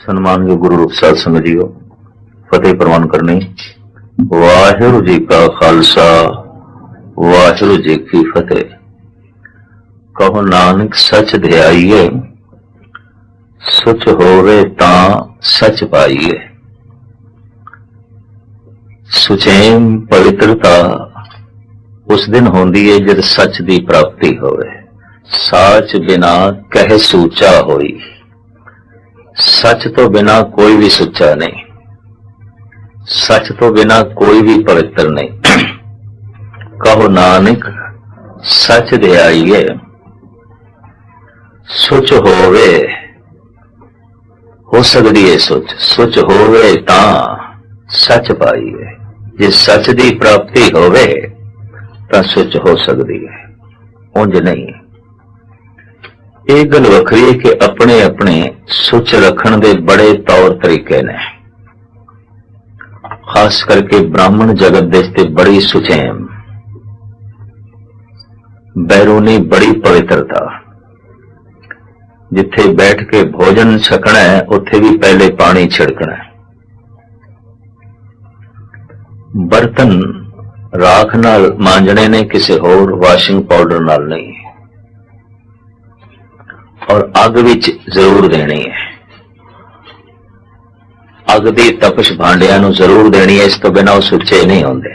सन्मानयोग गुरु रूप साध संगत जीओ, फतेह प्रवान करनी। वाहिगुरू जी का खालसा, वाहिगुरू जी की फतेह। कहो नानक सच ध्याइए, सुच होवे तां सच पाइए। सुचेम पवित्रता उस दिन होंदी है जब सच की प्राप्ति होवे। साच बिना कह सूचा होई। सच तो बिना कोई भी सुच्चा नहीं, सच तो बिना कोई भी पवित्र नहीं। कहो नानक सच ध्याइए, सुच होवे, हो सकती है सुच, सुच होवे तां सच पाइए। जे सच की प्राप्ति होवे तां सुच हो सकती है, उंज नहीं। एक गल वखरी है कि अपने अपने सुच रखण दे बड़े तौर तरीके ने। खास करके ब्राह्मण जगत दे ते बड़ी सुचेम, बैरूनी बड़ी पवित्रता। जिथे बैठ के भोजन छकना है उत्थे भी पहले पानी छिड़कना है। बर्तन राख नाल मांजने ने, किसी होर वाशिंग पाउडर नाल नहीं। और अग विच जरूर देनी है, अग दी तपश भांडिया नूं जरूर देनी है, इस तो बिना वो सुच्चे नहीं होंदे।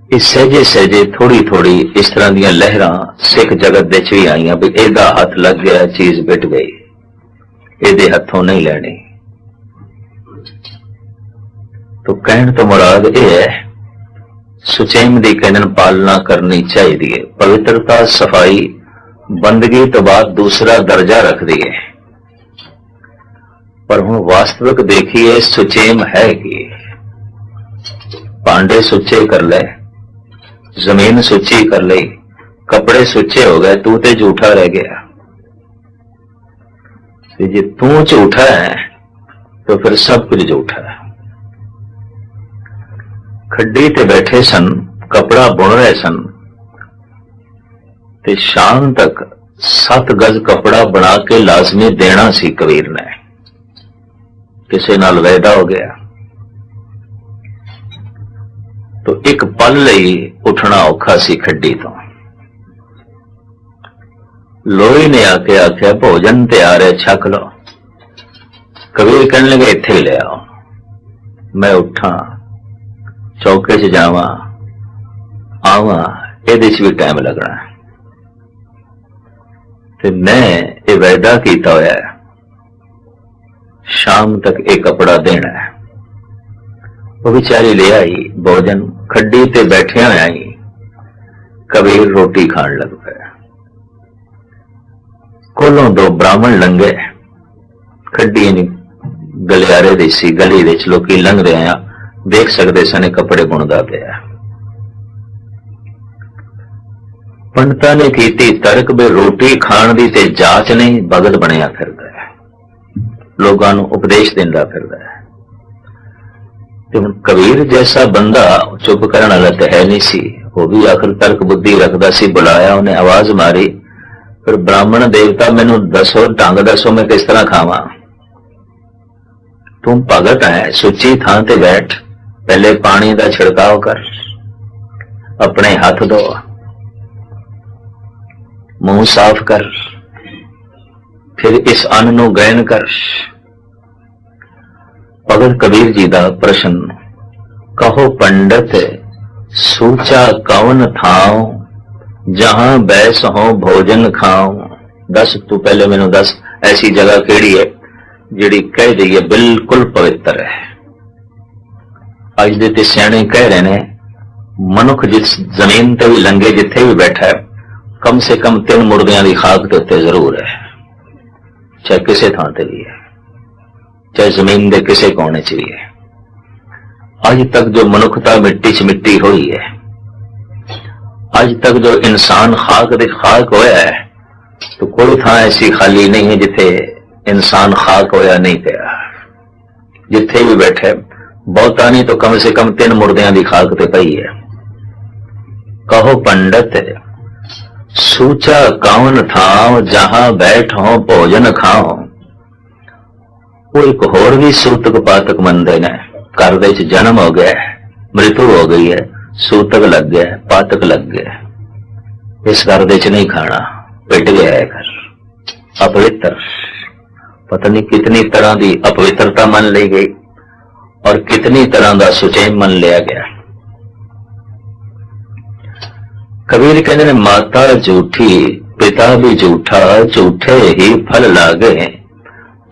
इस सहजे सहजे थोड़ी थोड़ी इस तरह दी लहरां सिख जगत विच भी आईयां भी एदा हथ लग गया चीज बिट गई, एदे हथों नहीं लेनी। तो कहण तो मुराद यह है सुचेम दी कहन पालना करनी चाहिए। पवित्रता सफाई बंदगी तो बाद दूसरा दर्जा रखती है, पर हुण वास्तविक देखिए सुचेम है कि भांडे सुचे कर ले, जमीन सुची कर ली, कपड़े सुचे हो गए, तू ते झूठा रह गया। जे तू झूठा है तो फिर सब कुछ झूठा है। खड्डी ते बैठे सन, कपड़ा बुन रहे सन, ते शाम तक 7 गज कपड़ा बना के लाजमी देना सी कबीर ने। किसी नाल वायदा हो गया तो एक पल लई उठना औखा सी खड्डी तो। लोई ने आके आख्या भोजन तैयार है, छक लो। कबीर कहने लगे इत्थे ही ले आओ। मैं उठा, चौके च जावा आवा, एदे च भी टाइम लगना है। ते मैं ये वायदा कीता होया है, शाम तक एक कपड़ा देना है। वो बेचारी ले आई भोजन, खड्डी ते बैठिया आई। कबीर रोटी खान लग पाया। कोलों 2 ब्राह्मण लंघे, खड्डी गलियारे दी सी, गली विच लोकी लंघ रहे हैं, देख सकते सन कपड़े बुनदा पिया। पंडितां ने कीती तर्क भी रोटी खाण दी ते जाच नहीं, भगत बनया फिरदा है, लोगां नूं उपदेश दिंदा फिरदा है। ते हुण कबीर जैसा बंदा चुप करन वाला ते है नहीं सी, वो भी आखिर तर्क बुद्धि रखदा सी। बुलाया, उन्हें आवाज मारी, फिर ब्राह्मण देवता मैनू दसो, ढंग दसो, मैं किस तरह खावां। तुम भगत है, सुची थां ते बैठ, पहले पानी का छिड़काव कर, अपने हाथ धो, मुंह साफ कर, फिर इस अन्न नूं ग्रहण कर। भगत कबीर जी का प्रश्न, कहो पंडित सूचा कौन थाओ, जहां बैस हो भोजन खाओ। दस तू पहले मैनू दस, ऐसी जगह केड़ी है जिहड़ी कह दईए बिल्कुल पवित्र है। अज दे ते सियाणे कह रहे ने, मनुख जिस जमीन ते भी लंघे, जिथे भी बैठा है, कम से कम 3 मुर्दियां की खाक के उत्ते जरूर है, चाहे किसी थां ते भी है, चाहे जमीन के किसी कोने च भी है। अज तक जो मनुखता मिट्टी च मिट्टी हुई है, अज तक जो इंसान खाक दे खाक होया है, तो कोई थां ऐसी खाली नहीं है जिथे इंसान खाक होया नहीं पिया। जिथे भी बैठे, बहुता नहीं तो कम से कम 3 मुर्दियां की खाक ते पई है। कहो पंडित सूचा कौन थाव जहां बैठो भोजन खाओ। वो एक होर भी सूतक पातक मनते ने। घर दे च जन्म हो गया, मृत्यु हो गई है, सूतक लग गया, पातक लग गया, इस घर दे च नहीं खाना, पिट गया है घर, अपवित्र। पता नहीं कितनी तरह की अपवित्रता मन ली गई और कितनी तरह का सुचैन मन लिया गया। कबीर कहते ने माता झूठी पिता भी झूठा, झूठे ही फल लागे,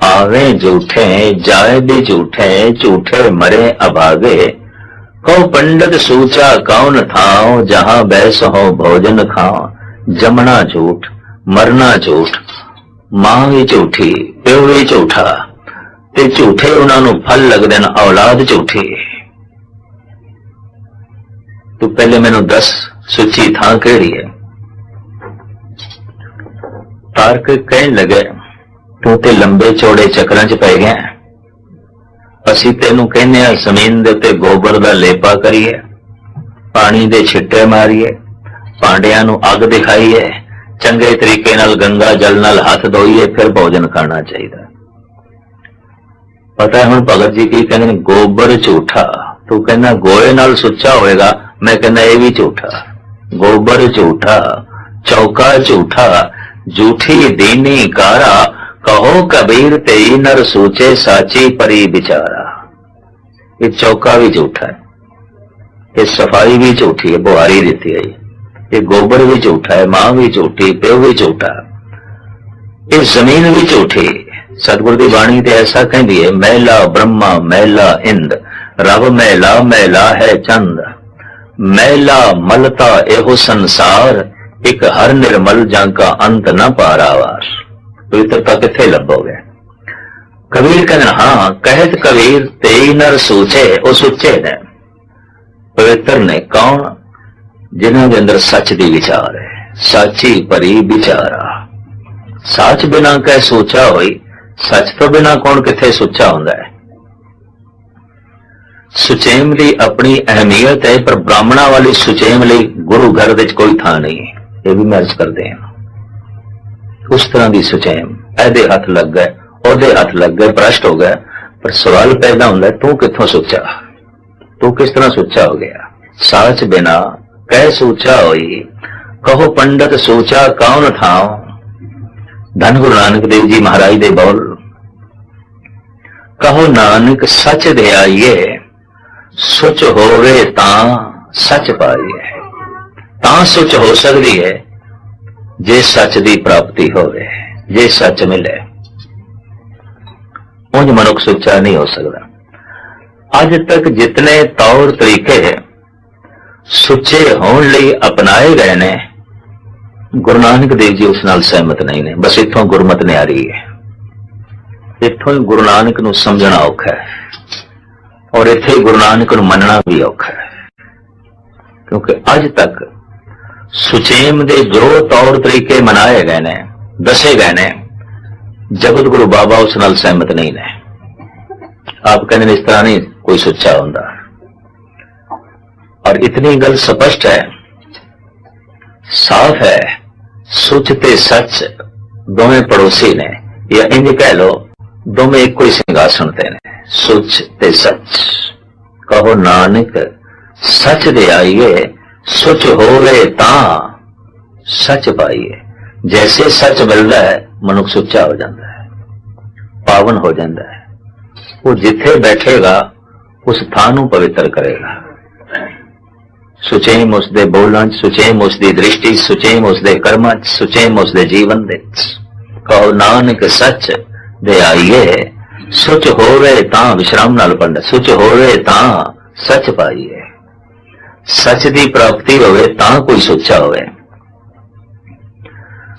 आवे झूठे जाए भी झूठे, झूठे मरे अभागे। कहो पंडित सूचा कौन थाओ, जहां बैस हो भोजन खाओ। जमना झूठ, मरना झूठ, मां भी झूठी, प्यो भी झूठा, ते झूठे उन्होंने फल लगदे न, औलाद झूठी। तू पहले मैनू दस सुची थां केड़ी है। तारक कहन लगे तू ते लंबे चौड़े चक्रां च पै गया, असी तेनू कहने जमीन दे उत्ते गोबर दा लेपा करिए, पानी दे छिट्टे मारिए, भांडियां नू अग दिखाईए, चंगे तरीके नाल गंगा जल नाल हाथ धोईए, फिर भोजन खाना चाहिए। पता है हुण भगत जी की कहंदे ने, गोबर झूठा, तू कहना गोए नाल सुच्चा होएगा, मैं कहना ये भी झूठा। गोबर झूठा, चौका झूठा, झूठी दीनी कारा, कहो कबीर तेई नर सूचे, साची परी बिचारा। ये चौका भी झूठा है, ये सफाई भी झूठी है, बुहारी देती है, ये गोबर भी झूठा है, मां भी झूठी, प्यो भी झूठा, ये जमीन भी झूठी। सतगुरु की बाणी ते ऐसा कहती है, मैला ब्रह्मा मैला इंद, रब मैला मैला है चंद। मैला मलता एहो संसार, एक हर निर्मल जांका अंत न पारावार। पवित्रता किथे लभोगे। कबीर कहते हाँ, कहत कबीर तेई नर सूचे, वो सुचे ने, पवित्र ने। कौन? जिन्हों के अंदर सच दी विचार है, साची परी बिचारा। सच बिना कह सोचा होई, सच तो बिना कौन किथे सुचा होंदा है। सुचेम की अपनी अहमियत है, पर ब्राह्मणा वाली सुचेम लिए गुरु घर विच कोई थां नहीं है। ये भी मैं अर्ज करते हैं, उस तरह की सुचैन ऐदे हथ लग गए, ओदे हथ लग गए, भ्रष्ट हो गए। पर सवाल पैदा होता है, तू कितों सोचा, तू किस तरह सोचा हो गया। साच बिना कह सोचा होई, कहो पंडित सोचा कौन थाओ। धन गुरु नानक देव जी महाराज दे बोल, कहो नानक सच दे आइए, सुच होवे तां सच पाइए। तां सुच हो सकती है जे सच की प्राप्ति होवे, जे सच मिले, उंज मनुख सुच्चा नहीं हो सकता। अज तक जितने तौर तरीके सुच्चे होने लिए अपनाए गए ने, गुरु नानक देव जी उस नाल सहमत नहीं ने। बस इत्थों गुरमत ने आ रही है, इत्थों ही गुरु नानक नूं समझना औखा है, और इत्थे ही गुरु नानक नूं मनना भी औखा है। क्योंकि अज तक सुचेम दे जो तौर तरीके मनाए गए ने, दसे गए ने, जगत गुरु बाबा उस नाल सहमत नहीं ने। आप कहते इस तरह नहीं कोई सुच्चा होंदा। और इतनी गल स्पष्ट है, साफ है, सुच ते सच दोवें पड़ोसी ने, या इंज कह लो दोवें एक ही सिंहासन ते ने। सुच ते सच, कहो नानक सच दे आइए, सुच होवे तां सच पाइए। जैसे सच मिलता है, मनुख सुच्चा हो जाता है, पावन हो जाता है। वो जिथे बैठेगा उस थां नूं पवित्र करेगा। सुचेम उसदे बोलण, सुचेम उसदी दृष्टि, सुचेम उसदे कर्मां, सुचेम उसदे जीवन दे। कहो नानक सच दे आइए, सुच होवे तां, विश्राम नाल पढ़ना, सुच होवे तां सच पाइए। सच की प्राप्ति होवे तां कोई सुच्चा होवे।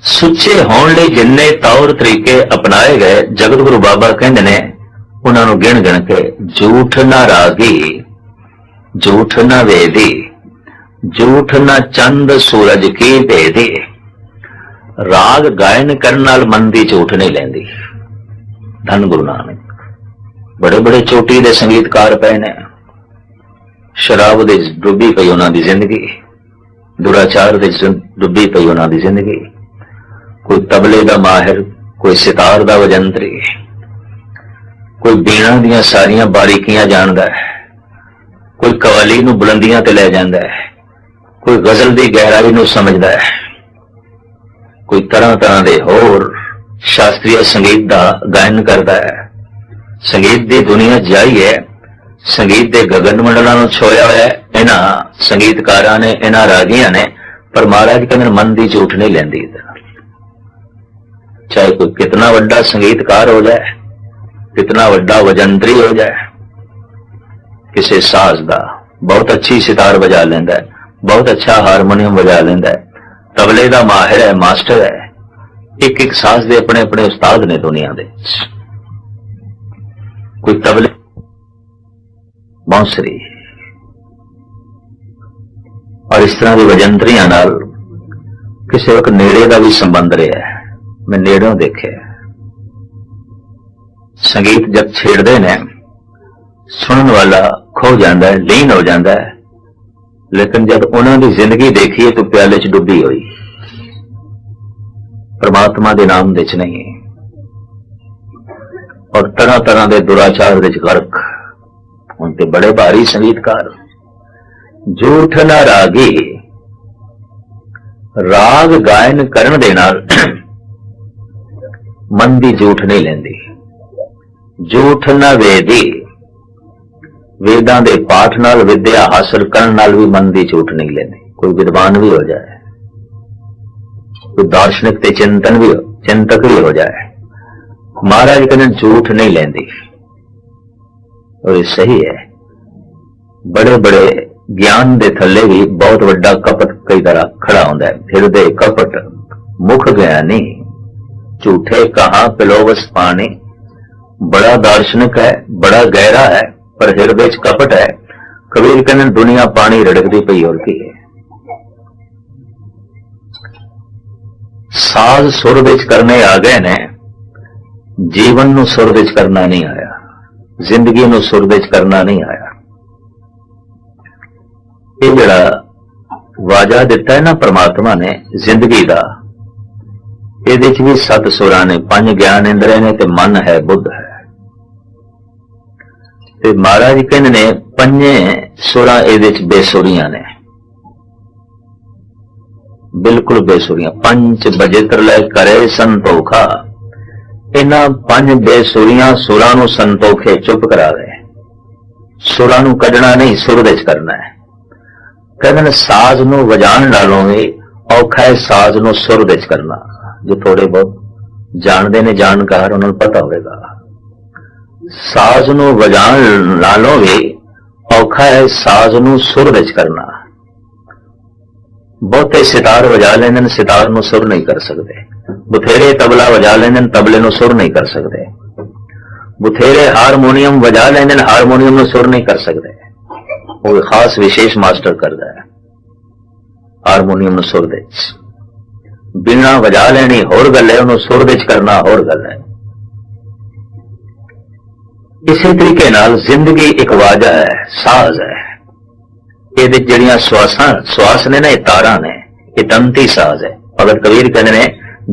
सुच्चे होने लिए जिन्ने तौर तरीके अपनाए गए, जगत गुरु बाबा कहते ने, उन्होंने गिण गिण के, झूठ ना रागी, झूठ ना वेदी, झूठ ना चंद सूरज की भेदी। राग गायन करने नाल मन की झूठ नहीं लेंदी। धन गुरु नानक। बड़े बड़े चोटी दे संगीतकार पे ने, शराब दे डुबी पई उन्हां दी जिंदगी, दुराचार दे डुੱਬੀ पई उन्हां दी जिंदगी। कोई तबले दा माहिर, कोई सितार दा वजंतरी, कोई बीणा दियां सारियां बारीकियां जानदा है, कोई कवाली नूं बुलंदियां ते लै जांदा है, कोई गजल दी गहराई नूं समझदा है, कोई तरह तरह दे होर शास्त्रीय संगीत दा गायन करदा है। संगीत दी दुनिया जाई है, संगीत दे गगन मंडलां नूं छोया होया है इन्हां संगीतकारां ने, इन्हां रागियां ने, पर महाराज कहंदे मन दी झूठ नहीं लैंदी। चाहे कोई कितना वड्डा संगीतकार हो जाए, कितना वड्डा वजंतरी हो जाए, किसी साज दा बहुत अच्छी सितार बजा लेंदा है, बहुत अच्छा हारमोनियम बजा लेंदा है, तबले दा माहिर है, मास्टर है, एक एक साज दे अपने अपने उस्ताद ने दुनिया दे। कोई तबले बांसुरी और इस तरह की वजंतरियां नाल किसी वक्त नेड़े का भी संबंध रहा है। मैं नेड़ों देखे संगीत जब छेड़ते ने सुनने वाला खो जाता है, लीन हो जाता है, लेकिन जब उन्होंने जिंदगी देखी तो प्याले च डुबी हुई, परमात्मा के नाम दे च नहीं, और तरह तरह के दुराचार दे च गर्क। उनके बड़े भारी संगीतकार, झूठ ना रागी, राग गायन करन दे नाल मन दी झूठ नहीं लेंदी। झूठ ना वेदी, वेदां दे पाठ नाल विद्या हासिल करन नाल भी मन दी झूठ नहीं लेंदी। कोई विद्वान भी हो जाए, कोई दार्शनिक ते चिंतक भी हो जाए, महाराज कहने झूठ नहीं लेंदी। और ये सही है। बड़े बड़े ज्ञान दे थले भी बहुत वड्डा कपट कई तरह खड़ा होंदा है। हिरदे कपट मुख ज्ञानी, झूठे कहा पिलोवस पानी। बड़ा दार्शनिक है, बड़ा गहरा है, पर हिरदे च कपट है। कबीर कहने दुनिया पानी रड़कदी पई और की है। साज सुर विच करने आ गए ने, जीवन नूं सुर विच करना नहीं आया, जिंदगी नूं सुर विच करना नहीं आया। ये जिहड़ा वाजा दिता है ना परमात्मा ने जिंदगी का, इहदे च भी 7 सुरां ने, 5 ज्ञान इंद्रिय ने ते मन है, बुद्ध है। ते महाराज कहने ने 5 सुरां इहदे च बेसुरियां ने, बिल्कुल बेसुरियां। 5 बजित्र लै करे संतोखा। इन्हां 5 बेसुरियां सुरां नूं संतोखे चुप करा गए। सुरां नूं कढना नहीं, सुर विच करना है। कहते साज नूं वजाण नालों भी औखा है साज नूं सुर विच करना। जो थोड़े बहुत जानते ने जानकार, उन्होंने पता होगा। साज नूं वजाण नालों भी औखा है साज नूं सुर विच करना। बहुते सितार वजा लेंदे ने, सितार नूं सुर नहीं कर सकते। बथेरे तबला वजा लेंदे ने, तबले नूं सुर नहीं कर सकते। बथेरे हारमोनियम वजा लेंदे ने, हारमोनियम नूं सुर नहीं कर सकते। वो खास विशेष मास्टर करता है हारमोनियम नूं सुर दे। बीणा वजा लेनी होर गल है, उन्होंने सुर विच करना होर गल है। इसी तरीके नाल जिंदगी एक वाजा है, साज है। ये जड़ियां श्वास ने ना, ये तारा ने, ये तंती साज है। भगत कबीर कहते ने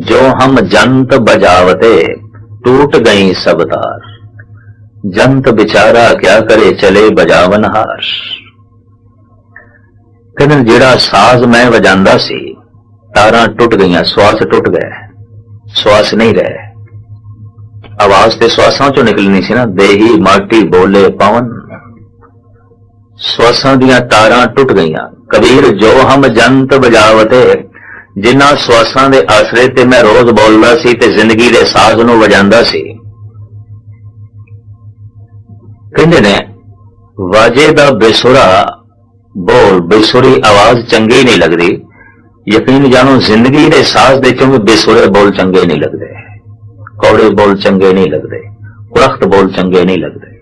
जो हम जंत बजावते टूट गई सब तार। जंत बेचारा क्या करे चले बजावन हार। कहते जेड़ा साज मैं वजांदा सी, तारा टूट गई, श्वास टूट गए, श्वास नहीं रहे। आवाज ते श्वासां चों निकलनी सी ना, देही माटी बोले पवन। श्वासां दियां तारां टूट गईयां। कबीर जो हम जंत बजावते, जिन्हां श्वासां दे आसरे ते मैं रोज बोलदा सी ते जिंदगी दे साज नूं वजांदा सी। कहंदे ने वाजे दा बेसुरा बोल, बेसुरी आवाज चंगी नहीं लगदी। यकीन जानो जिंदगी दे साज दे चों बेसुरे बोल चंगे नहीं लगदे, कौड़े बोल चंगे नहीं लगदे, कुरख्त बोल चंगे नहीं लगदे।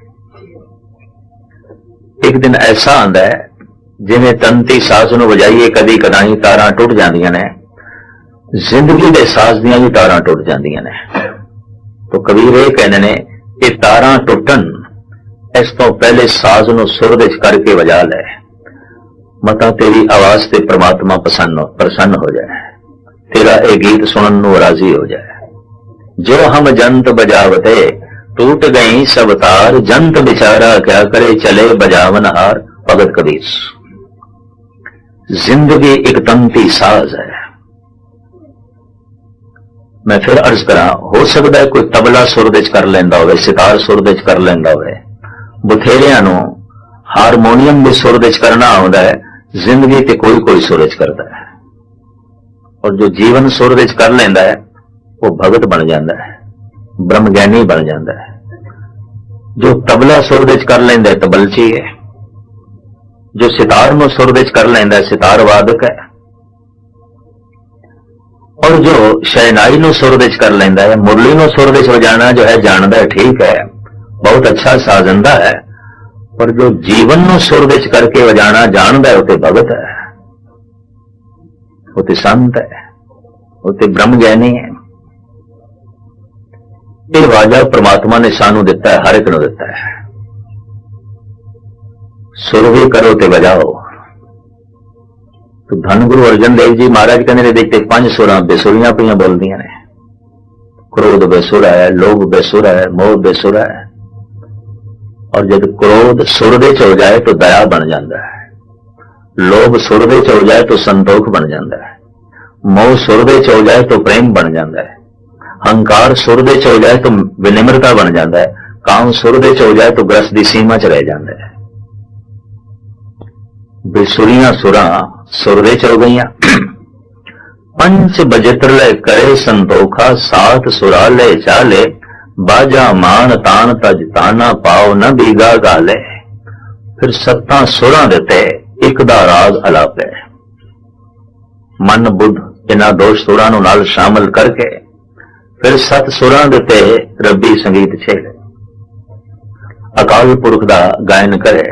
एक दिन ऐसा आंदा है जिवें तंती साज नूं वजाइए कदी कदाई तारां टुट जांदियां ने, जिंदगी दे साज दियां भी तारां टुट जांदियां ने। तो कबीर ये कहंदे ने कि तारां टुटन इस तो पहले साज नूं सुर विच करके वजा लै। मता तेरी आवाज से परमात्मा प्रसन्न हो जाए, तेरा ये गीत सुनन नू राजी हो जाए। जो हम जंत बजावते टूट गई सब तार, जंत बेचारा क्या करे चले बजावन हार। भगत कबीर। जिंदगी एक तंती साज है। मैं फिर अर्ज करा, हो सकता है कोई तबला सुर दे कर लेंदा होवे, सितार सुर दे कर लेंदा होवे, बथेरियां नूं हारमोनीयम भी सुर दे करना आउंदा है। जिंदगी ते कोई कोई सुर च करता है, और जो जीवन सुर दे कर लेंदा है वो भगत बन जाता है, ब्रह्म ज्ञानी बन जाता है। जो तबला सुर दे कर लेंदा है तबलची है, जो सितार नूं सुर दे कर लेंदा है सितार वादक है, और जो शहनाई नूं सुर दे कर लेंदा है, मुरली नूं सुर दे वजाना जो है जानदा है, ठीक है, बहुत अच्छा साजंदा है, पर जो जीवन नूं सुर दे करके वजाना जानदा है उते भगत है, उते संत है, उते ब्रह्म ज्ञानी है। ये वाजा परमात्मा ने सानू दिता है, हर एक नूं दिता है। सुर भी करो ते बजाओ। तो धन गुरु अर्जन देव जी महाराज कहने देखते 5 सुरां बेसुरियां पियां बोलदियां ने। क्रोध बेसुरा है, लोभ बेसुरा है, मोह बेसुरा है, और जब क्रोध सुर दे हो जाए तो दया बन जाता है, लोभ सुर दे हो जाए तो संतोख बन जाता है, मोह सुर दे हो जाए तो प्रेम बन जाता है, हंकार सुर दे हो जाए तो विनिम्रता बन जाता है, काम सुर दे हो जाए तो ग्रस की सीमा च रह जाता है। बेसुरियां सुरां सुर दे हो गई। पंच बजत्र ले करे संतोखा, सात सुरा ले चाले, बाजा मान तान तज ताना पाओ न बीगा गाले। फिर सत्तां सुरां देते एक दा राग अलापे। मन बुद्ध इन्हां 2 सुरां नूं नाल शामिल करके फिर 7 सुरां देते रब्बी संगीत छेड़े। अकाल पुरख दा गायन करे,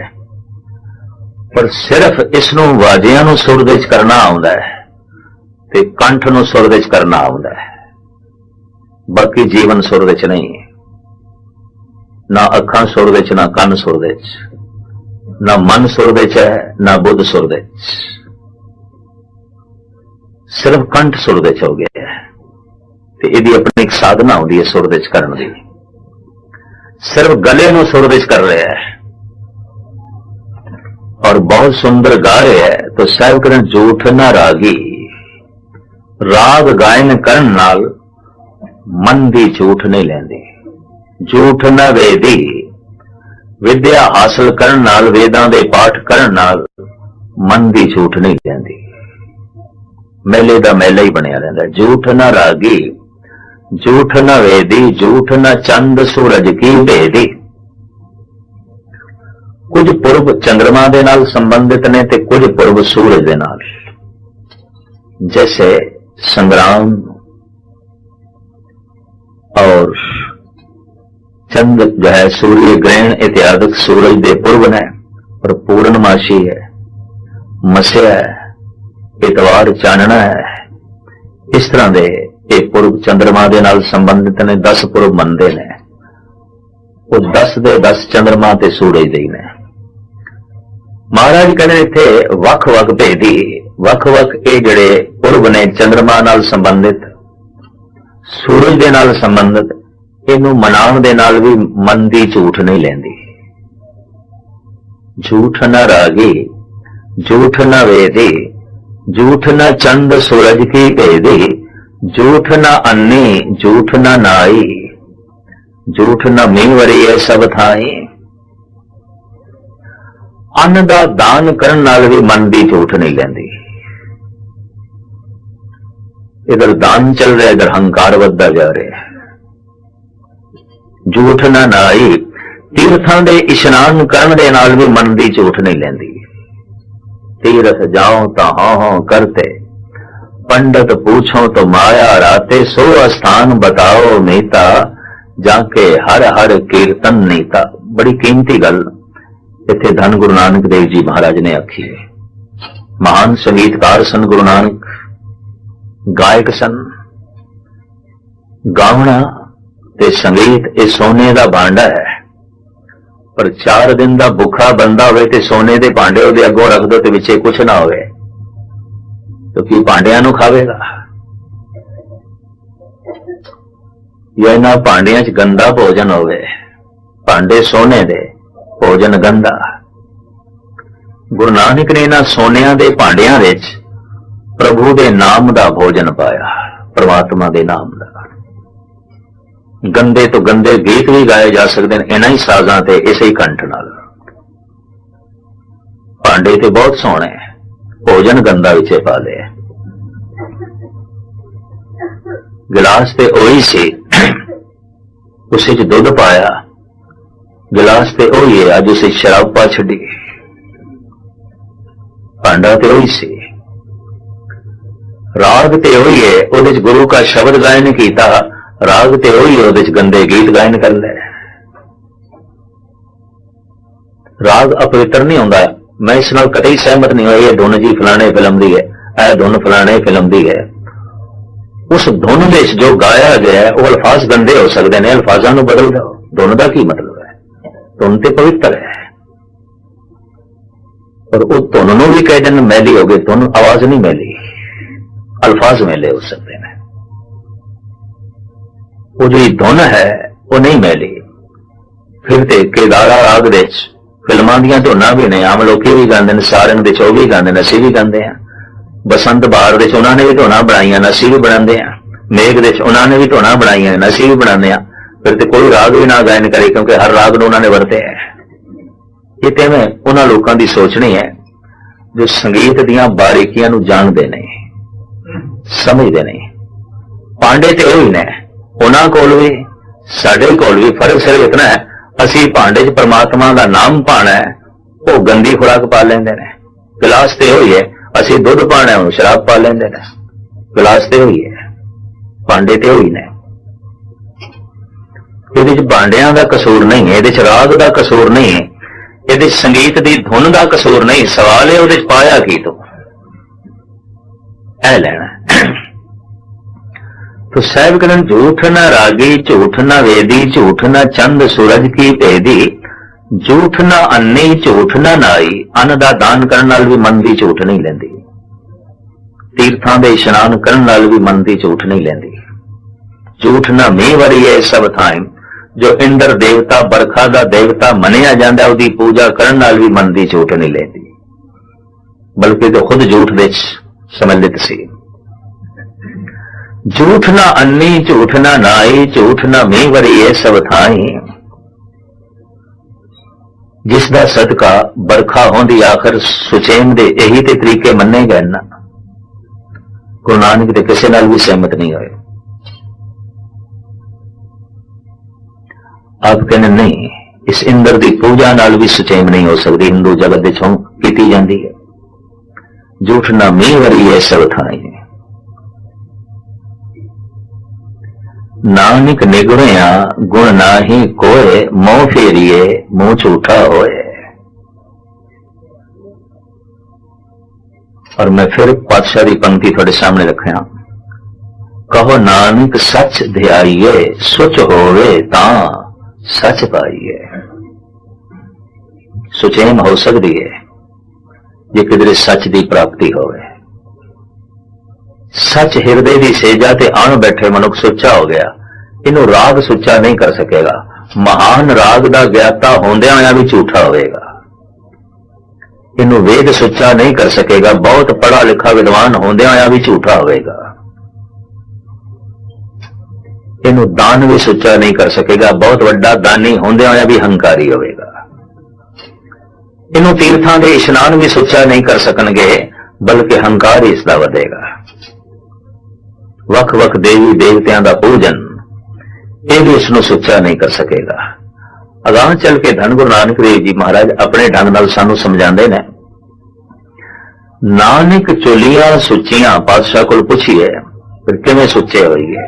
पर सिर्फ इसनूं वाजियां नूं सुर दे करना आउंदा है ते कंठ नूं सुर दे करना आउंदा है, बाकी जीवन सुर दे नहीं। ना अखां सुर दे, ना कन सुर दे, ना मन सुर दे है, ना बुद्ध सुर दे, सिर्फ कंठ सुर दे हो गया है। ते इहदी अपनी एक साधना होंदी है सुर दे करन दी। सिर्फ गले नूं सुर दे कर रहा है और बहुत सुंदर गा रहे हैं, तो साहिब कहन झूठ ना रागी। राग गायन करन नाल मन दी झूठ नहीं लेंदी। झूठ ना वेदी, विद्या हासिल करन नाल, वेदां दे पाठ करन नाल मन दी झूठ नहीं लेंदी। मेले दा मेला ही बनया रहंदा। झूठ ना रागी, झूठ ना वेदी, झूठ ना चंद सूरज की भेदी। कुछ पूर्व चंद्रमा दे नाल संबंधित ने ते कुछ पूर्व सूरज दे नाल। जैसे संग्राम और चंद्र जो है सूर्य ग्रहण इत्यादि सूरज दे पूर्व ने, और पूर्णमासी है, मस्या है, इतवार चानना है। इस तरह दे एक पूर्व चंद्रमा दे नाल संबंधित ने 10 पूर्व मनदे ने। वो 10 दे 10 चंद्रमा ते सूरज दे ने। महाराज कहने इत्थे वख-वख भेदी, वख-वख ये जड़े पूर्व ने चंद्रमा नाल संबंधित, सूरज दे नाल संबंधित, इनू मनाउण दे नाल भी मन दी झूठ नहीं लेंदी। झूठ ना रागी, झूठ ना वेदी, झूठ ना चंद सूरज की भेदी, झूठ ना अन्नी, झूठ ना नाई, झूठ ना मींवरी है सब थाई। अन्न दा दान करन नाल भी मन दी झूठ नहीं लेंदी। इधर दान चल रहा है, इधर हंकार वधदा जा रहा है। झूठ ना नाई, तीर्थां दे इशनान करन दे नाल भी मन दी झूठ नहीं लेंदी। तीर्थ जाओ तो हाँ हाँ करते, पंडित पूछो तो माया राते, सो स्थान बताओ मीता, जाके हर हर कीर्तन नीता। बड़ी कीमती गल इत्थे धन गुरु नानक देव जी महाराज ने आखी है। महान संगीतकार सन गुरु नानक, गायक सन। गावना ते संगीत ये सोने का भांडा है, पर 4 दिन का भुखा बंदा होवे ते सोने के भांडे उहदे अगों रख दो ते विचे कुछ ना होवे तो की भांडियां नूं खावेगा? या इन्हां भांडियां च गंदा भोजन होवे, भांडे सोने दे, भोजन गंदा। गुरु नानक ने इन्हां सोनिया दे भांडियां विच प्रभु दे नाम दा भोजन पाया, परमात्मा दे नाम दा। गंदे तो गंदे गीत भी गाए जा सकते हैं इन्हां ही साजां ते इसे ही कंठ नाल। भांडे ते बहुत सोहणे, भोजन गंदा विचे पा लिया। गिलास ते ओही सी, उसे च दुध पाया, गिलास ते ओही है, अज उसे शराब पा छड्डी। भांडा ते ओही सी, राग ते ओही है, उहदे च गुरु का शब्द गायन कीता, राग ते ओही है, उहदे च गंदे गीत गायन कर ले। राग अपवित्र नहीं होंदा। मैं इस नाल कतई सहमत नहीं होया ये धुन जी फलाने फिल्म दी है, यह धुन फलाने फिल्म दी है। उस धुन दे जो गाया गया है वो अल्फाज गंदे हो सकते हैं, अल्फाजां नूं बदल दो। धुन का की मतलब है? धुन ते पवित्र है, और उस धुन नूं भी कह देन मैली हो गई। धुन आवाज नहीं मैली, अल्फाज मैले हो सकते हैं। वो जी धुन है वो नहीं मैली। फिर ते केदारा राग दे फिल्मां दीयां धुनां भी ने, आम लोकी भी गांदे ने, सारंग दे चो भी गांदे ने, असीं भी गांदे हैं। बसंत बहार दे उन्हां ने भी धुनां बनाईयां ने, असीं भी बनांदे हैं। मेघ दे उन्हां ने भी धुनां बनाईयां ने, असीं भी बनांदे हैं। फिर ते कोई राग भी ना गायन करे, क्योंकि हर राग नूं उन्हां ने वरते है। ये ते मैं उन्हां लोकां दी सोचनी है जो संगीत दीयां बारीकियां नूं जाणदे ने, समझदे ने। पांडे ते ओही ने, उन्हां कोल भी साडे कोल भी फर्क सिर्फ इतना है, असीं भांडे च परमात्मा दा नाम पाना है, वो गंदी खुराक पा लैंदे ने। गिलास ते होई है, असीं दुध पाना है, शराब पा लैंदे ने। गिलास ते होई है, भांडे ते होई ने। इहदे च भांडियां दा कसूर नहीं है, इहदे च राग दा कसूर नहीं है, इहदे च संगीत दी धुन दा कसूर नहीं। सवाल है उहदे च पाया की तूं ऐ लेना। तो साहब कहते झूठ न रागी, झूठ न वेदी, झूठ न चंद सूरज की भेदी, झूठ न अन्नी, झूठ न नाई। अन्न दा दान करन नाल भी मन दी झूठ नहीं लैंदी। तीर्थां दे इशनान करन नाल भी मन दी झूठ नहीं लैंदी। झूठ न मींह वरीए सब थाई, जो इंद्र देवता बरखा दा देवता मनिया जांदा, उहदी पूजा करन नाल भी मन दी झूठ नहीं लैंदी, बल्कि तो खुद झूठ विच सम्मिलित सी। झूठ ना अन्नी, झूठ ना नाई, झूठ ना मींह वरीए सब थाई। जिसदा सदका बरखा होंदी आखिर सुचेम दे यही ते तरीके मन्ने गए ना। गुरु नानक दे किसी नाल भी सहमत नहीं होए। आप कहने नहीं, इस इंद्र की पूजा नाल भी सुचेम नहीं हो सकती, हिंदू जगत दे चों कीती जांदी है। झूठ ना मींह वरीए सब थाई। नानक निगुणिया गुण नाही कोय, मोह फेरिए मुंह झूठा होए। और मैं फिर पातशाह की पंक्ति थोड़े सामने रखा, कहो नानक सच ध्याइए, सुच होवे तां सच पाइए। सुचेम हो सकती है जे किधरे सच की प्राप्ति होवे। सच हिरदे की सेजा ते आण बैठे मनुख सुच्चा हो गया, इनू राग सुच्चा नहीं कर सकेगा। महान राग का ज्ञाता होंदिया होया भी झूठा होएगा। इनू वेद सुच्चा नहीं कर सकेगा, बहुत पढ़ा लिखा विद्वान होंदिया होया भी झूठा होएगा। इनू दान भी सुच्चा नहीं कर सकेगा, बहुत वड्डा दानी होंदिया होया भी हंकारी होएगा। इनू तीर्थां दे इशनान भी सुच्चा नहीं कर सकणगे, बल्कि हंकार ही इसदा वधेगा। वख वख देवी देवतियां दा पूजन ये भी इसनूं सुच्चा नहीं कर सकेगा। अगां चल के धन गुरु नानक देव जी महाराज अपने ढंग नाल सानू समझाते हैं। नानक चुलियां सुचियां, पातशाह कोल पुछिए फिर किवें सुचे होइए।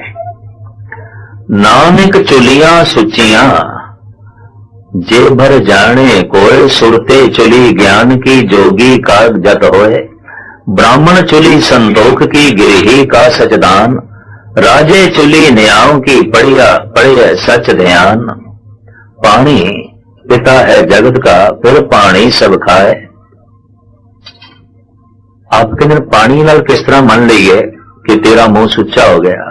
नानक चुलियां सुचियां, जे भर जाने कोय, सुरते चुली ज्ञान की, जोगी कागजत होए। ब्राह्मण चुली संतोख की, गिरही का सचदान। राजे चुली न्यायों की, पढ़िया पढ़िया सच ध्यान। पानी पिता है जगत का फिर पानी सब खाए। आप कहते पानी नाल किस तरह मान लीए कि तेरा मुंह सुच्चा हो गया।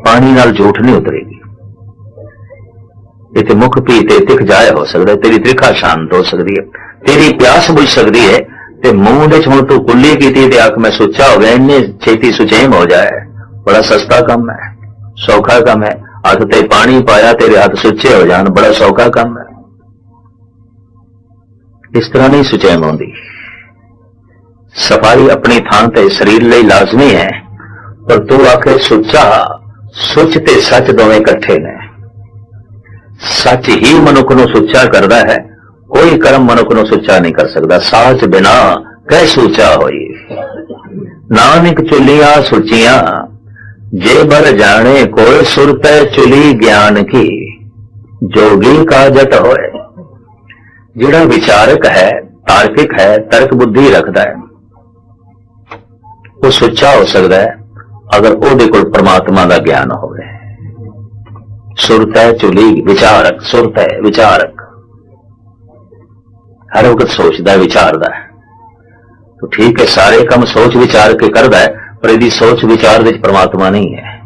पानी नाल झूठ नहीं उतरेगी। इतने मुख पी ते तिख जाए हो सकता है, तेरी त्रिखा शांत हो सकती है, तेरी प्यास बुझ सकती है। ते मुंह दे हुण तू कुल्ली कीती ते आख मैं सुच्चा हो गया, इन्ने छेती सुचेम हो जाए। बड़ा सस्ता काम है, सौखा काम है। हथ ते पानी पाया तेरे हाथ सुच्चे हो जान, बड़ा सौखा काम है। इस तरह नहीं सुचेम होंदी। सफाई अपनी थां ते शरीर ਲਈ लाजमी है, पर तू आखे सुच्चा, सुच ते सच दोवें इकट्ठे ने। सच ही मनुख नूं सुच्चा करदा है, कोई कर्म मनुख नूं सुच्चा नहीं कर सकता। साच बिना कै सूचा होई, नानक चुलियां सुचियां जे बर जाने कोई सुरतै चुली ज्ञान की, जोगी का जट होए। जिहड़ा विचारक है, तार्किक है, तर्क बुद्धि रखता है, वो सुच्चा हो सकता है अगर ਉਹਦੇ ਕੋਲ परमात्मा का ज्ञान होवे। सुरत है चुली विचारक, सुरत है विचारक, हर वक्त सोचता है, विचारदा है। तो ठीक है, सारे काम सोच विचार के करदा है, पर यदि सोच विचार विच परमात्मा नहीं है,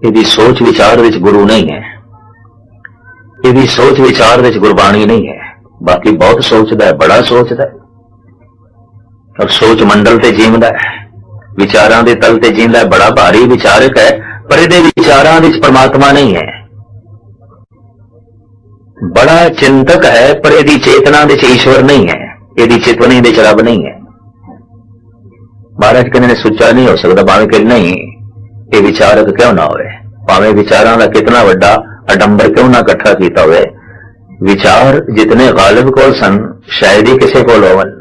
यदि सोच विचार विच गुरु नहीं है, यदि सोच विचार विच गुरबाणी नहीं है। बाकी बहुत सोचता है, बड़ा सोचता है, और सोच मंडल ते जीवदा है, विचारां दे तल ते जींदा है, बड़ा भारी विचारक है, पर इहदे विचारां विच परमात्मा नहीं है। बड़ा चिंतक है, पर यदि चेतना विच ईश्वर नहीं है, यदि चितवनी विच रब नहीं है। महाराज कहने ने सुच्चा नहीं हो सकता, भावे कि नहीं ये विचारक क्यों ना होवे, भावे विचारां दा कितना वड्डा अडंबर क्यों ना इकट्ठा कीता होवे। विचार जितने गालिब कोल सन, शायद ही किसी कोल होवन।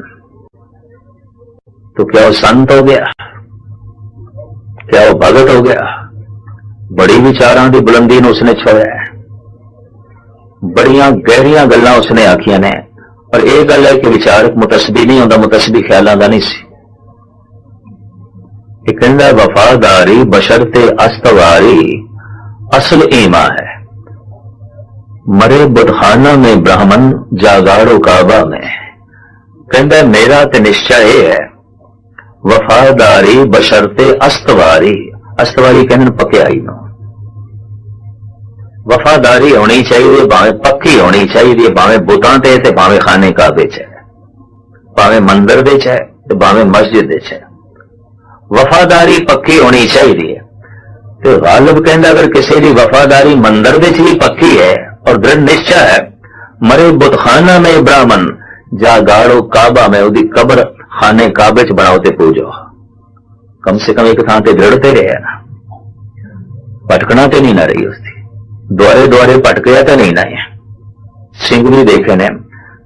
तो क्या वो संत हो गया, क्या वो भगत हो गया? बड़ी विचारां दी बुलंदी नूं उसने छोया है, बड़ियां गहरियां गल्लां उसने आखियां ने। पर यह गल है कि विचारक मुतसबी नहीं होंदा, मुतसबी ख्यालां दा नहीं सी। कहंदा वफादारी बशर्ते अस्तवारी असल ईमा है, मरे बुतखाना में ब्राह्मण जागाड़ो काबा में। कहंदा मेरा ते निश्चय यह है, वफादारी बशर्ते अस्तवारी, अस्तवारी कहने पक्याई नो, वफादारी होनी चाहिए, भावें पक्की होनी चाहिए, भावें बुतां ते ते भावें खाने काबे च है, भावें मंदिर दे च है ते भावें मस्जिद दे च है। वफादारी पक्की होनी चाहिए। तो गालिब कहंदा अगर किसी की वफादारी मंदिर दे च भी पक्की है और दृढ़ निश्चय है, मरे बुतखाना में ब्राह्मण जा गाड़ो काबा में, उसकी कब्र खाने काबे च बनाओ ते पूजो। कम से कम एक थां ते दृढ़ ते रहे ना, भटकना ते नहीं ना रही उसकी, द्वारे द्वारे भटकया तो नहीं ना है। सिंह भी देखे ने,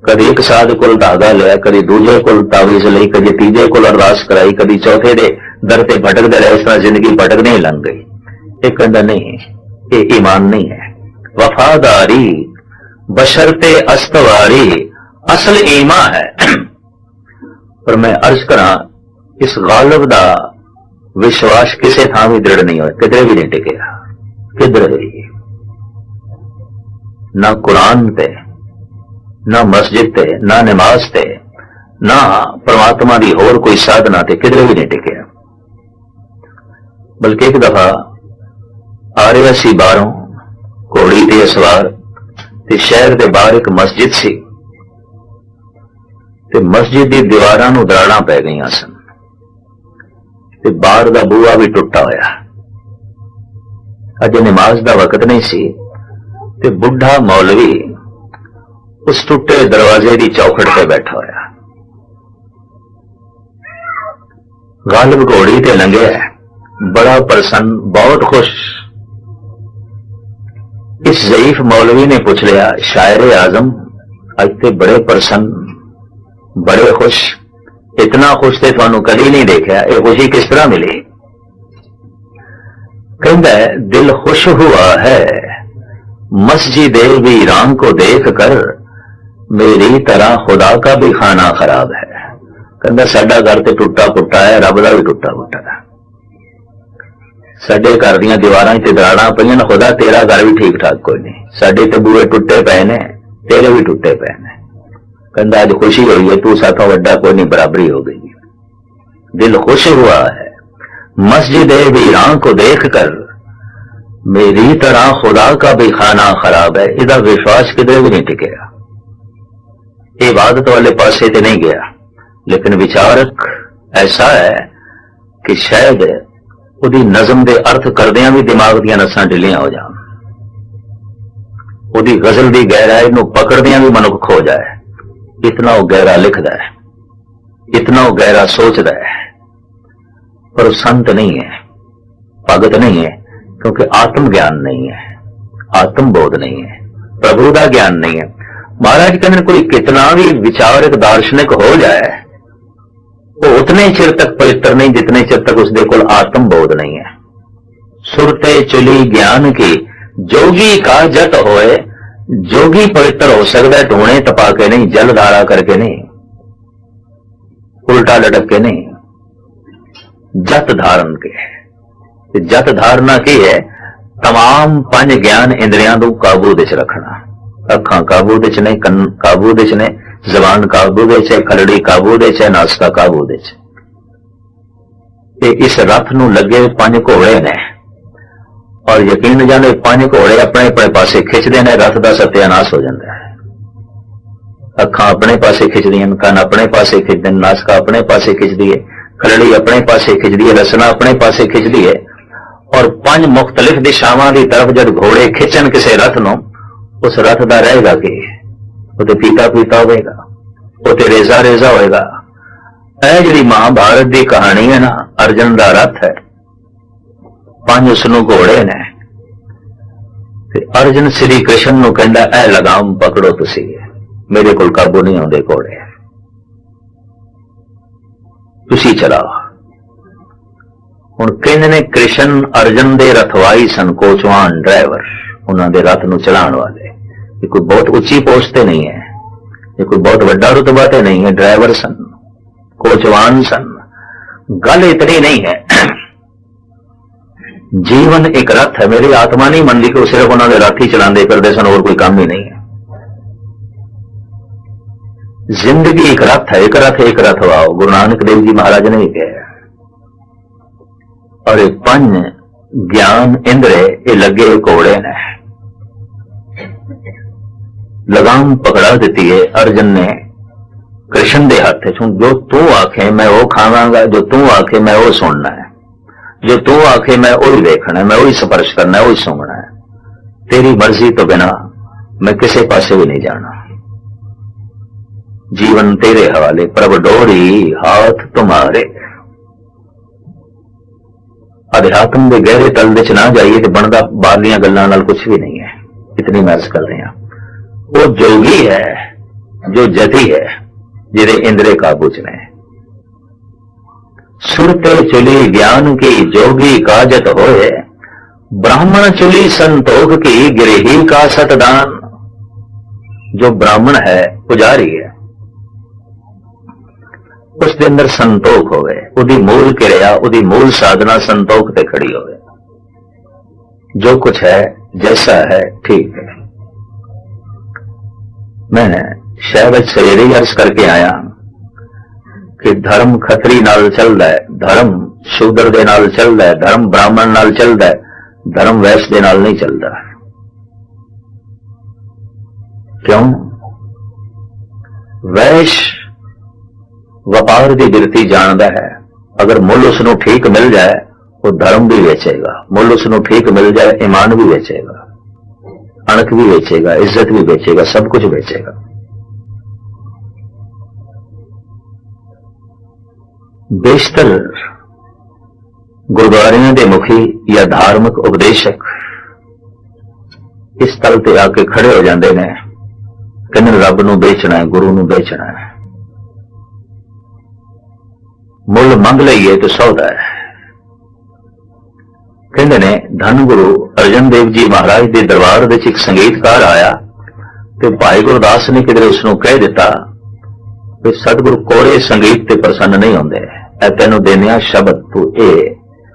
कभी एक साध कोल धागा लिया, कभी दूजे कोल तावीज लई, कभी तीजे कोल अरदास कराई, कभी चौथे दे दर ते भटकते रहे। इस तरह जिंदगी भटकने ही लंघ गई। एक कंडा नहीं, ये ईमान नहीं है। वफादारी बशर्ते अस्तवारी असल ईमा है। पर मैं अर्ज करा, इस गालिब दा विश्वास किसी थां भी दृढ़ नहीं हो, किधरे भी नहीं टिकेगा, किधर भी ना कुरान ते, ना मस्जिद ते, ना नमाज ते, ना परमात्मा की होर कोई साधना ते किधरे भी नहीं टिके। बल्कि एक दफा आ रहा सी बाहरों घोड़ी ते सवार, ते शहर के बाहर एक मस्जिद सी, ते मस्जिद की दीवारां नूं दराड़ां पै गईयां सन, ते बाहर दा बूहा भी टुटा होया। अजे नमाज दा वक्त नहीं सी, ते बुढ़ा मौलवी उस टुटे दरवाजे की चौखट पे बैठा होया। गालिब घोड़ी ते लंघे, बड़ा प्रसन्न, बहुत खुश। इस ज़ईफ मौलवी ने पूछ लिया, शायर आजम अज ते बड़े प्रसन्न, बड़े खुश, इतना खुश ते तुहानू कभी नहीं देखा, ये खुशी किस तरह मिली? कहता है दिल खुश हुआ है मस्जिद वीरान को देख कर, मेरी तरह खुदा का भी खाना खराब है। कहता साडा घर ते टुटा फुटा है, रब दा भी टुटा फुटा है। ਸਾਡੇ ਘਰ ਦੀਆਂ ਦੀਵਾਰਾਂ 'ਤੇ ਦਰਾੜਾਂ ਪਈਆਂ ਨੇ, ਖੁਦਾ ਤੇਰਾ ਘਰ ਵੀ ਠੀਕ ਠਾਕ ਕੋਈ ਨਹੀਂ, ਸਾਡੇ ਤੇ ਬੂਹੇ ਟੁੱਟੇ ਪਏ ਨੇ, ਤੇਰੇ ਵੀ ਟੁੱਟੇ ਪਏ ਨੇ। ਕਹਿੰਦਾ ਅੱਜ ਖੁਸ਼ੀ ਹੋਈ है, तू साथों वड्डा कोई नहीं, बराबरी हो गई, दिल खुश हुआ है मस्जिद वीरान को देख कर, मेरी तरह खुदा का भी खाना खराब है। इसका विश्वास किधर भी नहीं टिकेगा, इबादत वाले पासे ते नहीं गया, लेकिन विचारक ऐसा है कि शायद ਉਹਦੀ ਨਜ਼ਮ ਦੇ ਅਰਥ ਕਰਦਿਆਂ ਵੀ ਦਿਮਾਗ ਦੀਆਂ ਨਸਾਂ ਢਿੱਲੀਆਂ ਹੋ ਜਾਣ, ਉਹਦੀ ਗਜ਼ਲ ਦੀ ਗਹਿਰਾਈ ਨੂੰ ਪਕੜਦਿਆਂ ਵੀ ਮਨੁੱਖ ਖੋ ਜਾਏ। ਇਤਨਾ ਉਹ ਗਹਿਰਾ ਲਿਖਦਾ ਹੈ, ਇਤਨਾ ਉਹ ਗਹਿਰਾ ਸੋਚਦਾ ਹੈ, ਪਰ ਉਹ ਸੰਤ ਨਹੀਂ ਹੈ, ਭਗਤ ਨਹੀਂ ਹੈ, ਕਿਉਂਕਿ ਆਤਮ ਗਿਆਨ ਨਹੀਂ ਹੈ, ਆਤਮ ਬੋਧ ਨਹੀਂ ਹੈ, ਪ੍ਰਭੂ ਦਾ ਗਿਆਨ ਨਹੀਂ ਹੈ। ਮਹਾਰਾਜ ਕਹਿੰਦੇ ਕੋਈ ਕਿਤਨਾ ਵੀ ਵਿਚਾਰਕ ਦਾਰਸ਼ਨਿਕ ਹੋ ਜਾਏ, वो उतने चिर तक पवित्र नहीं जितने चिर तक उसके कोल आत्म बोध नहीं है। सुरते चुली ज्ञान की जोगी का जत होए, जोगी पवित्र हो सकता है ढूंढे तपा के नहीं, जल धारा करके नहीं, उल्टा लटक के नहीं, जत धारण के। जत धारणा की है तमाम पंज ज्ञान इंद्रियां को काबू विच रखना। अखां काबू विच ने, कन काबू विच ने, जबान काबू दे च, खलड़ी काबू दे च, नासका काबू दे च। इस रथ नूं लगे पंज घोड़े ने, और यकीन जाने पंज घोड़े अपने अपने पासे खिंचते हैं, रथ का सत्यानाश हो जाता है। अखां अपने पासे खिंचदियां, कन अपने पासे खिंचते, नासका अपने पासे खिंचती है, खलड़ी अपने पासे खिंचती है, रसना अपने पासे खिंचती है। और पंज मुख्तलिफ दिशावां की तरफ जब घोड़े खिंचन किसी रथ नूं, उस रथ का रहेगा कि उते पीता पीता होगा, उते रेजा रेजा होएगा। यह जी महाभारत की कहानी है ना, अर्जन का रथ है, पंज उसनू घोड़े ने, अर्जन श्री कृष्ण नूं कहंदा ऐ लगाम पकड़ो, तुसी मेरे कोल काबू नहीं आउंदे घोड़े, तुसी चलाओ। हुण कहंदे ने कृष्ण अर्जन दे रथवाई सन, कोचवान ड्राइवर, उन्हां दे रथ नूं चलाउण वाले। ये कोई बहुत उच्ची पोस्ट ते नहीं है, ये कोई बहुत वड्डा रुतबा ते नहीं है, ड्राइवर सन, कोचवान सन। गल इतनी नहीं है, जीवन एक रथ है। मेरी आत्मा नहीं मनती कि सिर्फ उन्होंने रथ ही चलाते करते सन, और कोई काम ही नहीं है। जिंदगी एक रथ है, एक रथ वाओ, गुरु नानक देव जी महाराज ने भी कहा। और ये पंज ज्ञान इंद्रे ये लगे घोड़े ने, लगाम पकड़ा दी है अर्जन ने कृष्ण के हाथ। जो तू आखे मैं वो खावांगा, जो तू आखे मैं वो सुनना है, जो तू आखे मैं वही देखना है, मैं वही स्पर्श करना है, वही सुनना है। तेरी मर्जी तो बिना मैं किसी पासे भी नहीं जाना। जीवन तेरे हवाले, प्रभ डोरी हाथ तुम्हारे। अध्यात्म के गहरे तल विच ना जाइए तो बनता बाहरलियां गल्लां नाल कुछ भी नहीं है। इतनी मैं अर्ज कर रहा। वो जोगी है जो जति है, जिरे इंद्रे काबू च ने। सुरते चुली ज्ञान की जोगी काजत होए, ब्राह्मण चुली संतोख की गिरही का सतदान। जो ब्राह्मण है, पुजारी है, उसके अंदर संतोख होवे, उदी मूल क्रिया, उदी मूल साधना संतोख पे खड़ी होवे। जो कुछ है जैसा है ठीक है। मैं शहर सवेरे ही अर्ज करके आया कि धर्म खतरी नाल चलदा है, धर्म शूद्र दे नाल चलदा है, धर्म ब्राह्मण नाल चलदा है, धर्म वैश्य दे नाल नहीं चलदा। क्यों? वैश्य व्यापार की गिरती जानता है। अगर मुल उसनों ठीक मिल जाए वो धर्म भी बेचेगा, मुल उसनों ठीक मिल जाए ईमान भी बेचेगा, अणख भी बेचेगा, इज्जत भी बेचेगा, सब कुछ बेचेगा। बेशतर गुरुद्वारियां दे मुखी या धार्मिक उपदेशक इस तल ते आके खड़े हो जाते हैं, कहने रब नूं बेचना है, गुरु नूं बेचना है, मुल मंग लईए तो सौदा है। कहते ने धन गुरु अर्जन देव जी महाराज के दरबार विच एक संगीतकार आया तो भाई गुरदास ने किधरे उसनों कह दिता कि सतगुरु कोरे संगीत ते प्रसन्न नहीं होंदे, ऐ तैनूं देनिया शब्द तू ए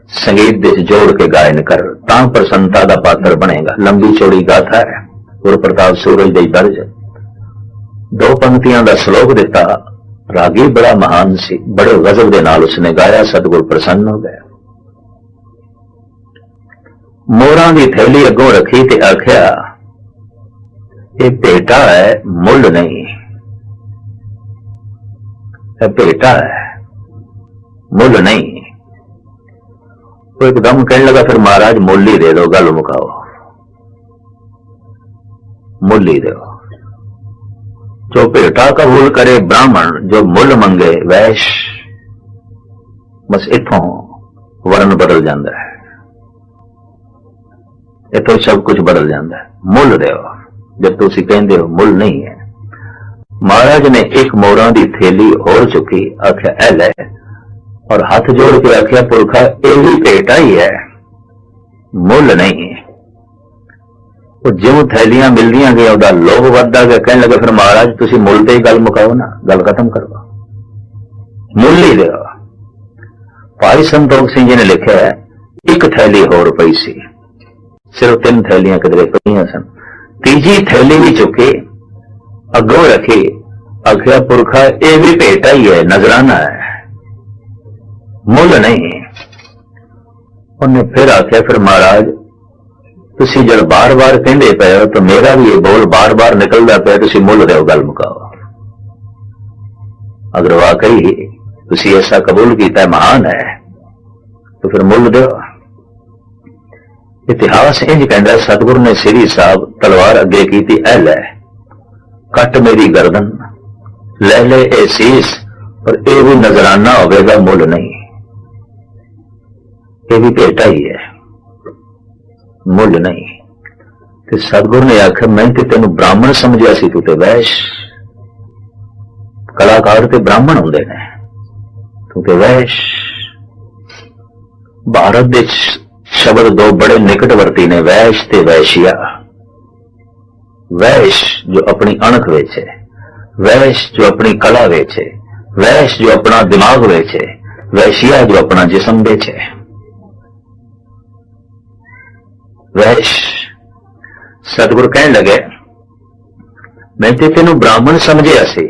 संगीत दे जोड़ के गायन कर, तां प्रसन्नता का पात्र बनेगा। लंबी चौड़ी गाथा है, गुरु प्रताप सूरज दी दर्ज। दो पंक्तियां का श्लोक दिता, रागी बड़ा महान सी, बड़े गजब के नाल उसने गाया, सतगुरु प्रसन्न हो गया। मोरां की थैली अगों रखी ते आख्या, ये भेटा है, मुल नहीं। यह भेटा है, मुल नहीं। वो एकदम कहने लगा, फिर महाराज मुल ही दे दो, गल मुकाओ, मुल ही दो। जो भेटा कबूल करे ब्राह्मण, जो मुल मंगे वैश्य। बस इथों वर्ण बदल जाता है, इथों सब कुछ बदल जाता है। मुल दो, जब तुसी कहंदे हो मुल नहीं है। महाराज ने एक मोरां दी थैली और चुकी, आख्या ऐ लै, और हाथ जोड़ के आख्या, पुरखा ये भी भेटा ही है, मुल नहीं। वो ज्यों थैलियां मिलदियां गया उहदा लोभ वधदा गया। कहने लगे, फिर महाराज तुसी मुल ते ही गल मुकाओ ना, गल खत्म करो, मुल ही दो। भाई संतोख सिंह जी ने लिखा है, एक थैली होर पई सी, सिर्फ 3 थैलियां किधरे पईयां सन। तीजी थैली भी चुके अगों रखी, आख्या पुरखा ये भी भेटा ही है, नजराना है, मुल नहीं। उन्हें फिर आख्या, फिर महाराज तुसी जब बार बार कहंदे पे हो, तो मेरा भी ये बोल बार बार निकलदा पे, तुसी मुल दो, गल मुकाओ। अगर वाकई तुसी ऐसा कबूल किया महान है, तो फिर मुल दो। इतिहास इंज कहता है, सतगुरु ने श्री साहब तलवार अगे की थी, ऐ लै, कट मेरी गर्दन, ले ले ए शीस, और ये भी नजराना होगा, मुल नहीं। ये भी भेटा ही है, मुल नहीं। ते सतगुरु ने आखिर, मैं ते तेन ब्राह्मण समझिया सी, तू ते वैश्य। कलाकार ते ब्राह्मण होंदे ने, तू ते वैश्य। भारत दे शब्द दो बड़े निकटवर्ती ने, वैश्य ते वैश्या। वैश्य जो अपनी अणख वेचे, वैश्य जो अपनी कला वेचे, वैश्य जो अपना दिमाग वेचे, वैश्या जो अपना जिस्म बेचे। वैश्य सतगुरु कहने लगे, मैं ते तेनू ब्राह्मण समझिया सी,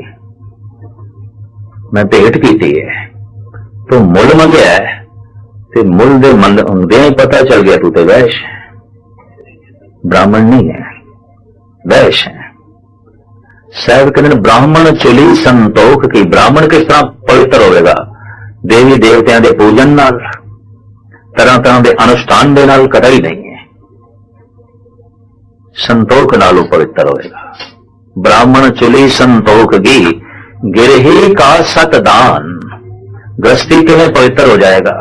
मैं भेंट की है, तो मुल मंगया है, ते मुल दे मंगदे ही पता चल गया तू ते वैश्य, ब्राह्मण नहीं है, वैश्य है। साहब कहते हैं, ब्राह्मण चुली संतोख की। ब्राह्मण किस तरह पवित्र होगा? देवी देवतियां दे पूजन नाल, तरह तरह के अनुष्ठान दे नाल कतई नहीं है, संतोख नालों पवित्र होगा। ब्राह्मण चुली संतोख की, गिरही का सतदान। गृहस्थी किवें पवित्र हो जाएगा?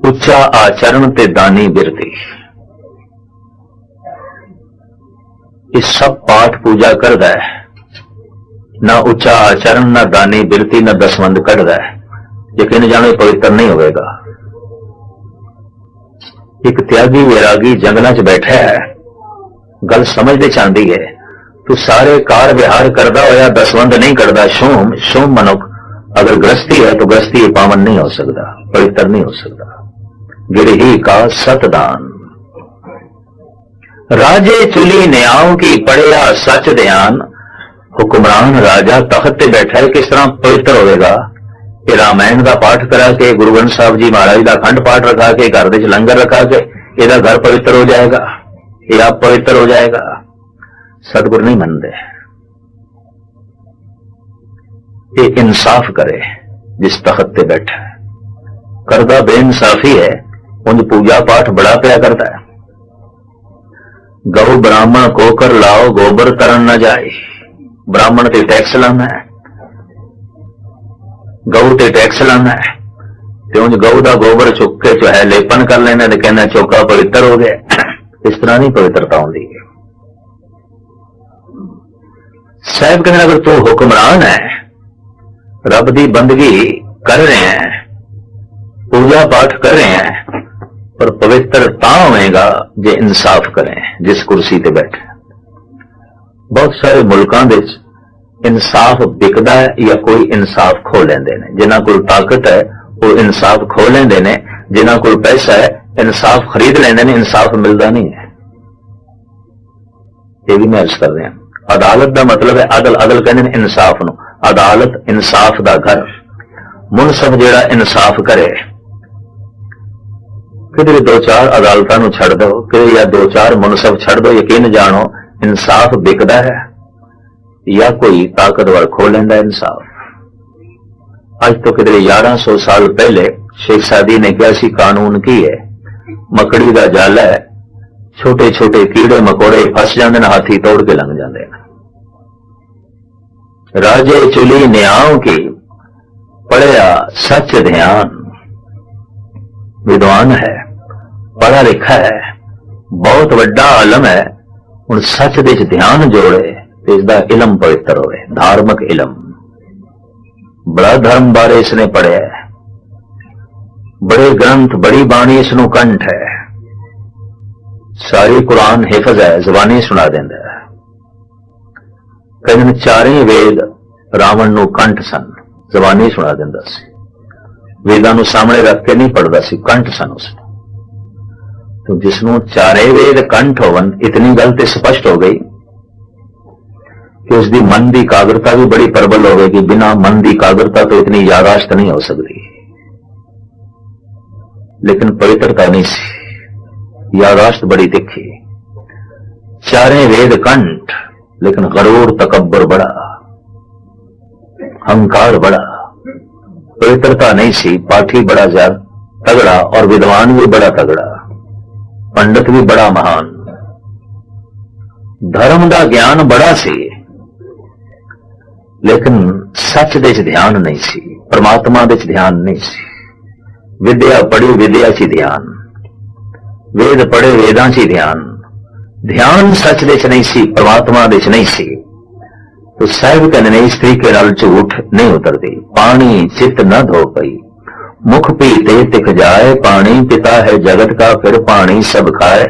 उच्चा आचरण ते दानी बिरती। इस सब पाठ पूजा करदा है, ना उच्चा आचरण, ना दानी बिरती, ना दसवंध कढ़दा है, यकीन जानो पवित्र नहीं होगा। एक त्यागी वैरागी जंगलों च बैठा है, गल समझते चाहती है, तू सारे कार विहार करदा होया दसवंध नहीं करदा, शोम शोम मनुख अगर गृहस्थी है तो गृहस्थी पावन नहीं हो सकता, पवित्र नहीं हो सकता। गिरही का सतदान। राजे चुली न्याओं की पढ़िया सच ध्यान। हुक्मरान राजा तख्त पे बैठा है, किस तरह पवित्र होगा? कि रामायण का पाठ करा के, गुरु ग्रंथ साहब जी महाराज का अखंड पाठ रखा के, घर में लंगर रखा के, यदा घर पवित्र हो जाएगा, ये आप पवित्र हो जाएगा। सतगुरु नहीं मनते। ये इंसाफ करे जिस तख्त पे बैठा है, करदा बेइंसाफी है, उन पूजा पाठ बड़ा प्या करता है। गौ ब्राह्मण को कर लाओ, गोबर तरन न जाए। ब्राह्मण ते टैक्स लाना है, गऊ ते टैक्स लाना है, तो उन गऊ का गोबर चुक के जो है लेपन कर लेना, तो कहना चौका पवित्र हो गया। इस तरह नहीं पवित्रता होती है। साहब कहना, अगर तू हुक्मरान है, रब की बंदगी कर रहे हैं, पूजा पाठ कर रहे हैं, पर पवित्रता होगा जे इंसाफ करें जिस कुर्सी पे बैठे। बहुत सारे मुल्कों में इंसाफ बिकदा है या कोई इंसाफ खो लेंदे ने। जिन्हां कोल ताकत है वो इंसाफ खो लेंदे ने, जिन्हां कोल पैसा है इंसाफ खरीद लेंदे ने, इंसाफ मिलता नहीं है। ये भी मैं अर्ज कर रहे हैं। अदालत का मतलब है अदल, अदल कहते हैं इंसाफ नूं। अदालत इंसाफ का घर। मुनसफ जिहड़ा इंसाफ करे, किधरे दो चार अदालतां नूं छड़ दो, कि या दो चार मुनसफ छड़ दो, यकीन जानो इंसाफ बिकदा है या कोई ताकतवर खो लेंदा इंसाफ। आज तो किधरे 1100 साल पहले शेख सादी ने कहा सी कानून की है, मकड़ी का जाला है, छोटे छोटे कीड़े मकोड़े फस जाते हैं, हाथी तोड़ के लंघ जाते हैं। राजे चुली न्याओं की पढ़िया सच ध्यान, विद्वान है, पढ़ा लिखा है, बहुत वड्डा आलम है, हुण सच दे च ध्यान जोड़े ते इसदा इलम पवित्र होवे, धार्मिक इलम। बड़ा धर्म बारे इसने पढ़िया है, बड़े ग्रंथ बड़ी बाणी इसनों कंठ है, सारी कुरान हिफज है, जबानी सुना देंदा है। कहते चारे वेद रावण नूं कंठ सन, जबानी सुना देंदा सी, वेदां नूं सामने रख के नहीं पढ़दा सी, कंठ सन उसने। तो जिसनों चारे वेद कंठ होवन, इतनी गल ते स्पष्ट हो गई कि उसकी मन की एकाग्रता भी बड़ी प्रबल हो गई। बिना मन की एकाग्रता तो इतनी यादाश्त नहीं हो सकती। लेकिन पवित्रता नहीं सी, यादाश्त बड़ी तिखी। चारे वेद कंठ, लेकिन गरूर तकब्बर बड़ा, अहंकार बड़ा, पवित्रता नहीं सी। पाठी बड़ा ज्यादा तगड़ा और विद्वान भी बड़ा तगड़ा, पंडित भी बड़ा महान, धर्म का ज्ञान बड़ा सी, लेकिन सच दे च ध्यान नहीं सी, परमात्मा दे च ध्यान नहीं सी। विद्या पढ़ी विद्या च ध्यान, वेद पढ़े वेदां च ध्यान, ध्यान सच दे च नहीं सी, परमात्मा दे च नहीं सी। तो साहिब कहने ने इस तरीके नाल झूठ नहीं उतरती। पानी चित न धो पई, मुख पीते तिख जाए, पानी पिता है जगत का, फिर पानी सब खाए।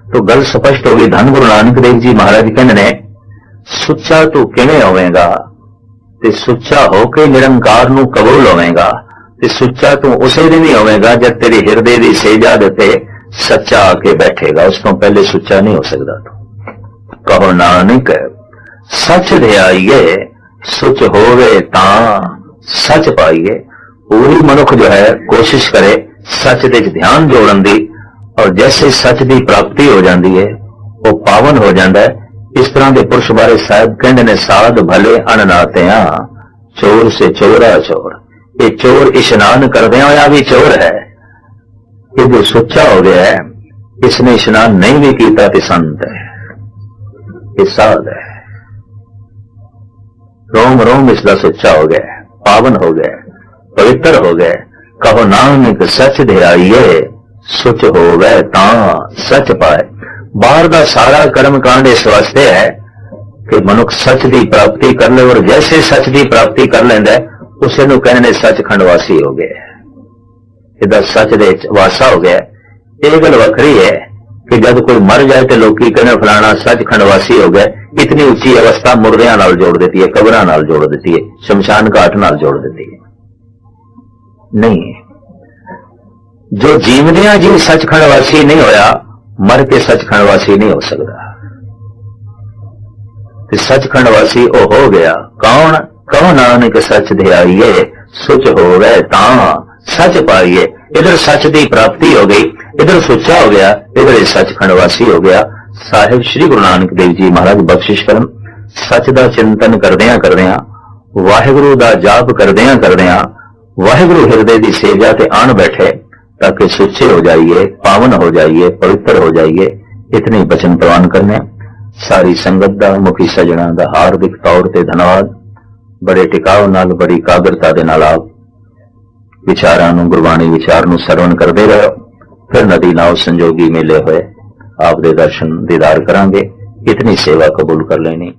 तो गल स्पष्ट हो गई। धन गुरु नानक देव जी महाराज कहने ने सुच्चा तू किवें होवेगा, ते सुच्चा होके निरंकार नूं कबूल होवेगा, ते सुच्चा तू उसे दिन ही होवेगा जब तेरे हिरदे दी सेजा दे सच्चा आके बैठेगा। उस तो पहले सुच्चा नहीं हो सकता। तो कहो नानक सच ध्याइए, सुच होवे तां सच पाइए। पूरी मनुख जो है कोशिश करे सच दे ध्यान जोड़न दी, और जैसे सच की प्राप्ति हो जाती है वो पावन हो जाता है। इस तरह के पुरुष बारे साहब कहते ने साध भले अननात्या, चोर से चोरा चोर। ये चोर इशनान करदे होया भी चोर है, ये जो सुच्चा हो गया है, इसने इशनान नहीं भी किया तो संत है, ये साध है। रोम रोम इसका सुच्चा हो गया, पावन हो गया, पवित्र हो गए। कहो नानक सच ध्याइए, सुच हो गए तां सच पाए। बाहर का सारा कर्म कांड इस वास्ते है कि मनुख सच की प्राप्ति कर ले, और जैसे सच की प्राप्ति कर लेंदा है उसे नूं कहने सचखंड वासी हो गए, इदा सच दे वासा हो गया। ये गल वखरी है कि जब कोई मर जाए तो लोग कहने फलाना सचखंड वासी हो गया। इतनी उच्ची अवस्था मुर्दियां नाल जोड़ देती है, कबरां नाल जोड़ देती है, शमशान घाट नाल जोड़ देती है। नहीं, जो जीवदिया जी सचखंड वासी नहीं होया, मर के सचखंड वासी नहीं हो सकता। सचखंड वासी ओ हो गया कौन? कहो नानक सच ध्याइए, सुच हो गए तां सच पाइए। इधर सच की प्राप्ति हो गई, इधर सुचा हो गया, इधर सचखंड वासी हो गया। साहिब श्री गुरु नानक देव जी महाराज बख्शिश करन, सच का चिंतन करदियां करदियां, वाहिगुरु का जाप करदियां करदियां, वाहिगुरु हिरदे की सेजा ते आन बैठे, ताकि सुच्चे हो जाइए, पावन हो जाइए, पवित्र हो जाइए। इतने बचन प्रवान करने। सारी संगत दा, मुखी सजना दा हार्दिक तौर ते धन्यवाद। बड़े टिकाव नाल, बड़ी कागरता दे नाल आप विचारां नूं, गुरबाणी विचार नूं सरवण करदे रहो। फिर नदी नाल संजोगी मिले हुए आप दे दर्शन दीदार करांगे। इतनी सेवा कबूल कर लेनी।